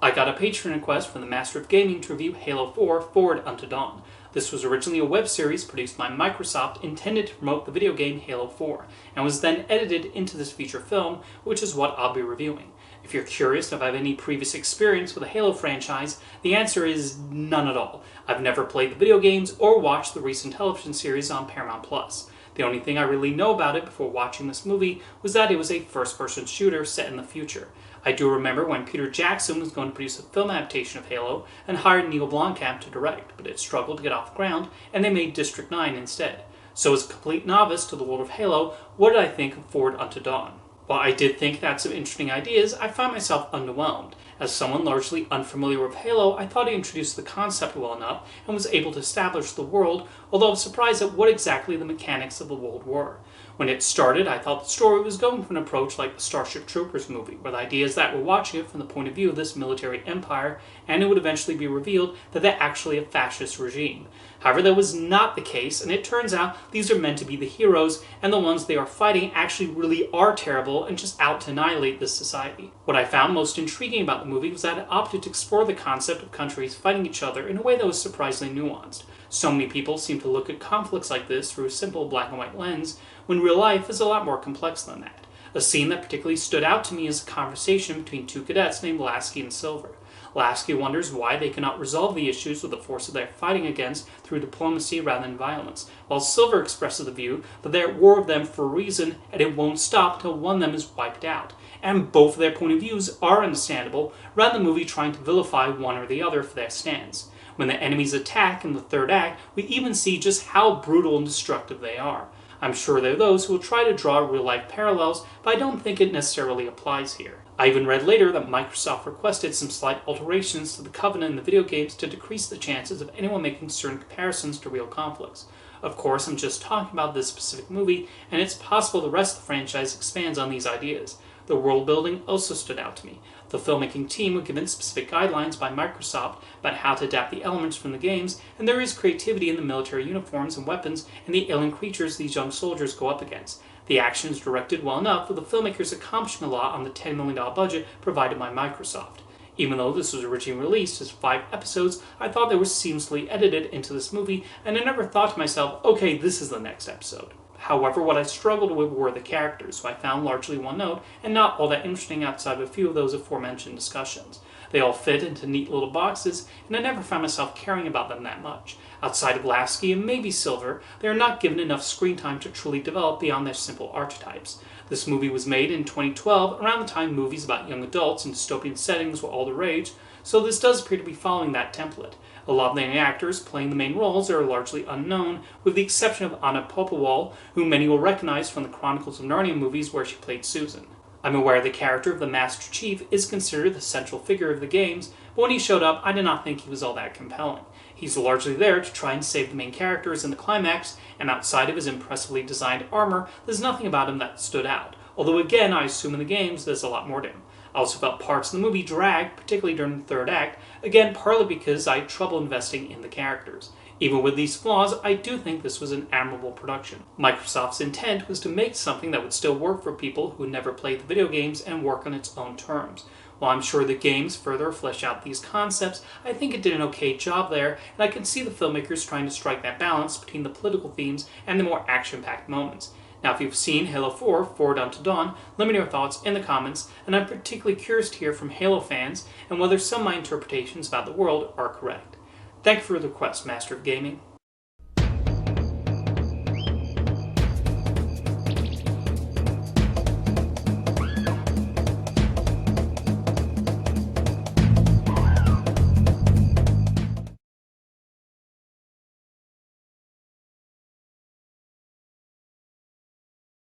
I got a Patreon request from the Master of Gaming to review Halo 4 Forward Unto Dawn. This was originally a web series produced by Microsoft intended to promote the video game Halo 4, and was then edited into this feature film, which is what I'll be reviewing. If you're curious if I have any previous experience with the Halo franchise, the answer is none at all. I've never played the video games or watched the recent television series on Paramount+. The only thing I really know about it before watching this movie was that it was a first-person shooter set in the future. I do remember when Peter Jackson was going to produce a film adaptation of Halo and hired Neil Blomkamp to direct, but it struggled to get off the ground, and they made District 9 instead. So as a complete novice to the world of Halo, what did I think of Forward Unto Dawn? While I did think it had some interesting ideas, I found myself underwhelmed. As someone largely unfamiliar with Halo, I thought he introduced the concept well enough and was able to establish the world, although I was surprised at what exactly the mechanics of the world were. When it started, I thought the story was going for an approach like the Starship Troopers movie, where the idea is that we're watching it from the point of view of this military empire, and it would eventually be revealed that they're actually a fascist regime. However, that was not the case, and it turns out these are meant to be the heroes, and the ones they are fighting actually really are terrible and just out to annihilate this society. What I found most intriguing about the movie was that it opted to explore the concept of countries fighting each other in a way that was surprisingly nuanced. So many people seem to look at conflicts like this through a simple black and white lens, when real life is a lot more complex than that. A scene that particularly stood out to me is a conversation between two cadets named Lasky and Silver. Lasky wonders why they cannot resolve the issues with the forces they're fighting against through diplomacy rather than violence, while Silver expresses the view that they're at war with them for a reason and it won't stop till one of them is wiped out. And both of their point of views are understandable, rather than the movie trying to vilify one or the other for their stance. When the enemies attack in the third act, we even see just how brutal and destructive they are. I'm sure there are those who will try to draw real-life parallels, but I don't think it necessarily applies here. I even read later that Microsoft requested some slight alterations to the Covenant in the video games to decrease the chances of anyone making certain comparisons to real conflicts. Of course, I'm just talking about this specific movie, and it's possible the rest of the franchise expands on these ideas. The world building also stood out to me. The filmmaking team were given specific guidelines by Microsoft about how to adapt the elements from the games, and there is creativity in the military uniforms and weapons and the alien creatures these young soldiers go up against. The action is directed well enough, with the filmmakers accomplishing a lot on the $10 million budget provided by Microsoft. Even though this was originally released as 5 episodes, I thought they were seamlessly edited into this movie, and I never thought to myself, okay, this is the next episode. However, what I struggled with were the characters, who I found largely one note and not all that interesting outside of a few of those aforementioned discussions. They all fit into neat little boxes, and I never found myself caring about them that much. Outside of Lasky and maybe Silver, they are not given enough screen time to truly develop beyond their simple archetypes. This movie was made in 2012, around the time movies about young adults in dystopian settings were all the rage, so this does appear to be following that template. A lot of the actors playing the main roles are largely unknown, with the exception of Anna Popplewall, whom many will recognize from the Chronicles of Narnia movies where she played Susan. I'm aware the character of the Master Chief is considered the central figure of the games, but when he showed up, I did not think he was all that compelling. He's largely there to try and save the main characters in the climax, and outside of his impressively designed armor, there's nothing about him that stood out. Although again, I assume in the games there's a lot more to him. I also felt parts of the movie dragged, particularly during the third act, again partly because I had trouble investing in the characters. Even with these flaws, I do think this was an admirable production. Microsoft's intent was to make something that would still work for people who never played the video games and work on its own terms. While I'm sure the games further flesh out these concepts, I think it did an okay job there, and I can see the filmmakers trying to strike that balance between the political themes and the more action-packed moments. Now, if you've seen Halo 4 Forward Unto Dawn, let me know your thoughts in the comments, and I'm particularly curious to hear from Halo fans and whether some of my interpretations about the world are correct. Thank you for the request, Master of Gaming.